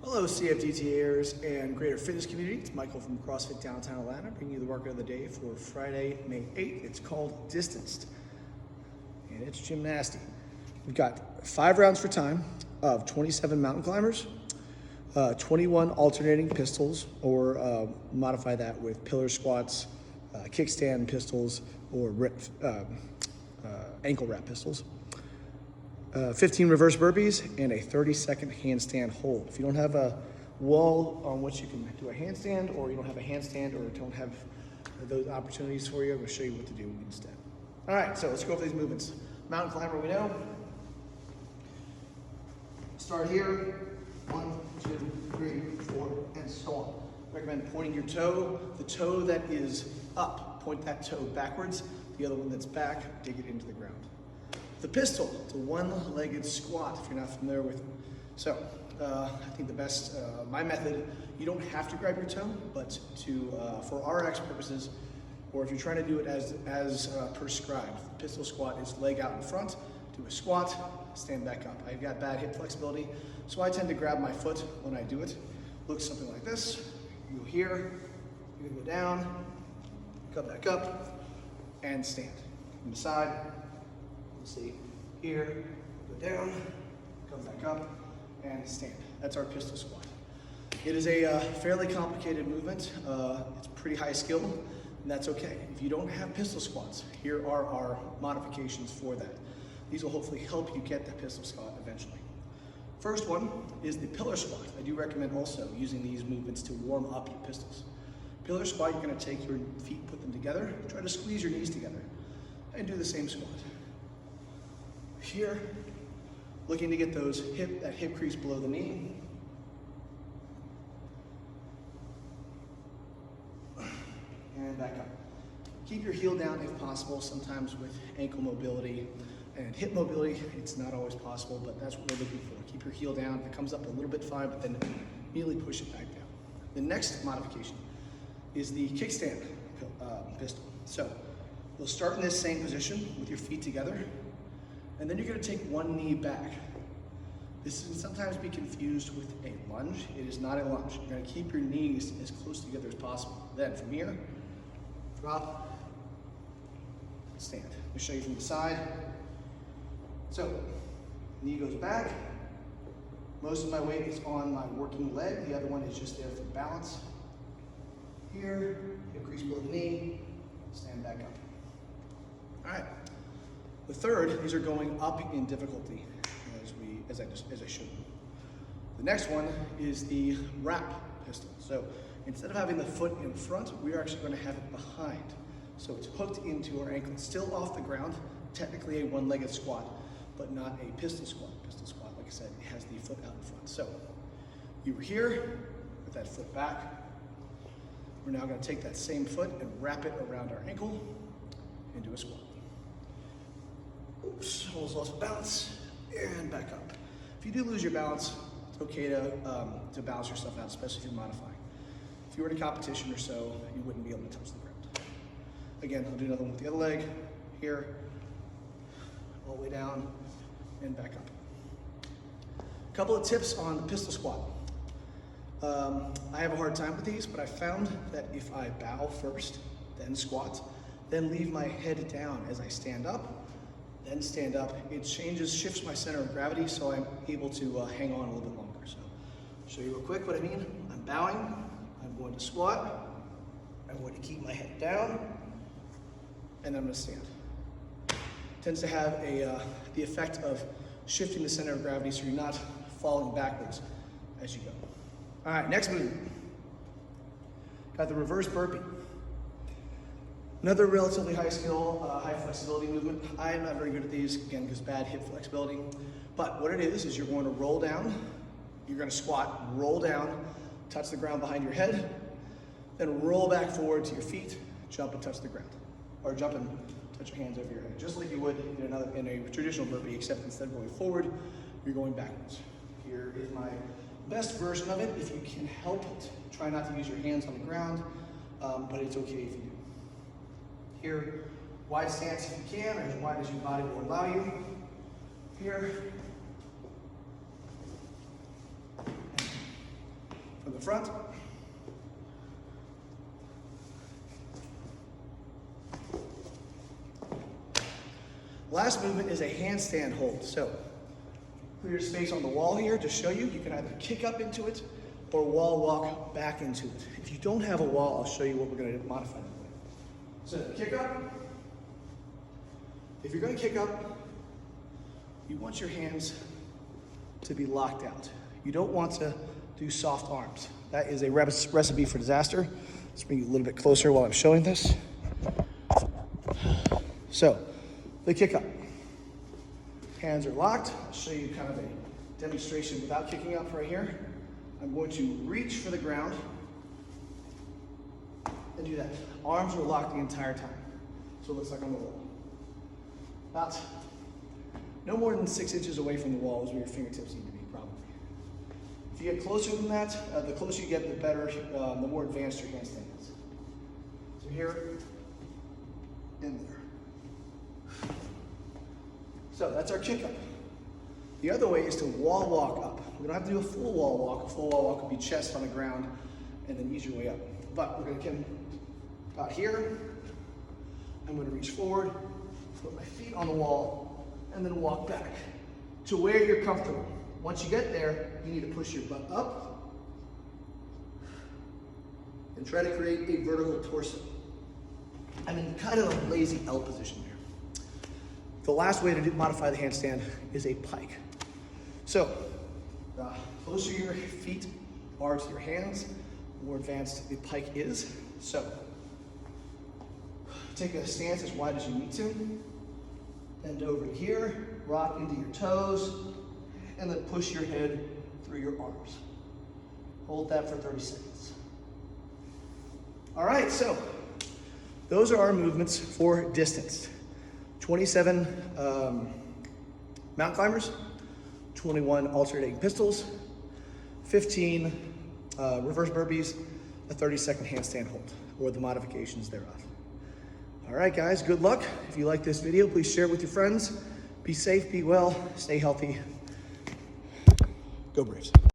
Hello CFDTAers and greater fitness community. It's Michael from CrossFit Downtown Atlanta, bringing you the workout of the day for Friday, May 8th. It's called Distanced, and it's gymnastic. We've got 5 rounds for time of 27 mountain climbers, 21 alternating pistols, or modify that with pillar squats, kickstand pistols, or ankle wrap pistols. 15 reverse burpees and a 30-second handstand hold. If you don't have a wall on which you can do a handstand, or you don't have a handstand, or don't have those opportunities for you, I'm going to show you what to do instead. All right, so let's go over these movements. Mountain climber, we know. Start here. 1, 2, 3, 4, and so on. Recommend pointing your toe. The toe that is up, point that toe backwards. The other one that's back, dig it into the ground. The pistol, it's a one-legged squat if you're not familiar with it. So, I think the best, my method, you don't have to grab your toe, but for RX purposes, or if you're trying to do it as prescribed, the pistol squat is leg out in front, do a squat, stand back up. I've got bad hip flexibility, so I tend to grab my foot when I do it. Looks something like this. You go here, you go down, come back up, and stand. From the side. See, here, go down, come back up, and stand. That's our pistol squat. It is a fairly complicated movement. It's pretty high skill, and that's okay. If you don't have pistol squats, here are our modifications for that. These will hopefully help you get the pistol squat eventually. First one is the pillar squat. I do recommend also using these movements to warm up your pistols. Pillar squat, you're going to take your feet, put them together, try to squeeze your knees together, and do the same squat. Here, looking to get that hip crease below the knee. And back up. Keep your heel down if possible. Sometimes with ankle mobility and hip mobility, it's not always possible, but that's what we're looking for. Keep your heel down. If it comes up a little bit, fine, but then immediately push it back down. The next modification is the kickstand pistol. So you'll start in this same position with your feet together. And then you're going to take one knee back. This can sometimes be confused with a lunge. It is not a lunge. You're going to keep your knees as close together as possible. Then from here, drop, stand. Let me show you from the side. So, knee goes back. Most of my weight is on my working leg. The other one is just there for balance. Here, hip crease below the knee, stand back up. All right. The third, these are going up in difficulty, as I showed you. The next one is the wrap pistol. So instead of having the foot in front, we're actually going to have it behind. So it's hooked into our ankle, still off the ground, technically a one-legged squat, but not a pistol squat. Pistol squat, like I said, it has the foot out in front. So you were here with that foot back. We're now going to take that same foot and wrap it around our ankle and do a squat. Oops, almost lost balance, and back up. If you do lose your balance, it's okay to balance yourself out, especially if you're modifying. If you were in a competition or so, you wouldn't be able to touch the ground. Again, I'll do another one with the other leg, here, all the way down, and back up. A couple of tips on the pistol squat. I have a hard time with these, but I found that if I bow first, then squat, then leave my head down as I stand up, then stand up, it shifts my center of gravity, so I'm able to hang on a little bit longer. So I'll show you real quick what I mean. I'm bowing, I'm going to squat, I'm going to keep my head down, and I'm going to stand. It tends to have the effect of shifting the center of gravity so you're not falling backwards as you go. All right, next movement. Got the reverse burpee. Another relatively high skill, high flexibility movement. I am not very good at these, again, because bad hip flexibility. But what it is you're going to roll down, you're going to squat, roll down, touch the ground behind your head, then roll back forward to your feet, jump and touch the ground. Or jump and touch your hands over your head, just like you would in a traditional burpee, except instead of going forward, you're going backwards. Here is my best version of it. If you can help it, try not to use your hands on the ground, but it's okay if you do. Here, wide stance if you can, or as wide as your body will allow you. Here, the front. Last movement is a handstand hold. So clear space on the wall here to show you. You can either kick up into it or wall walk back into it. If you don't have a wall, I'll show you what we're going to modify. So kick up. If you're going to kick up, you want your hands to be locked out. You don't want to do soft arms. That is a recipe for disaster. Let's bring you a little bit closer while I'm showing this. So, the kick up. Hands are locked. I'll show you kind of a demonstration without kicking up right here. I'm going to reach for the ground and do that. Arms are locked the entire time. So it looks like I'm on the wall. About no more than 6 inches away from the wall is where your fingertips need to be, probably. If you get closer than that, the closer you get, the better, the more advanced your handstand is. So here and there. So that's our kick up. The other way is to wall walk up. We don't have to do a full wall walk. A full wall walk would be chest on the ground and then ease your way up. But we're going to come about here. I'm going to reach forward, put my feet on the wall, and then walk back to where you're comfortable. Once you get there, you need to push your butt up and try to create a vertical torso. I'm in kind of a lazy L position here. The last way to modify the handstand is a pike. So, the closer your feet are to your hands, the more advanced the pike is. So, take a stance as wide as you need to. Bend over here, rock into your toes, and then push your head through your arms. Hold that for 30 seconds. All right, so those are our movements for distance. 27 mountain climbers, 21 alternating pistols, 15 reverse burpees, a 30-second handstand hold, or the modifications thereof. All right, guys, good luck. If you like this video, please share it with your friends. Be safe, be well, stay healthy. Go Braves.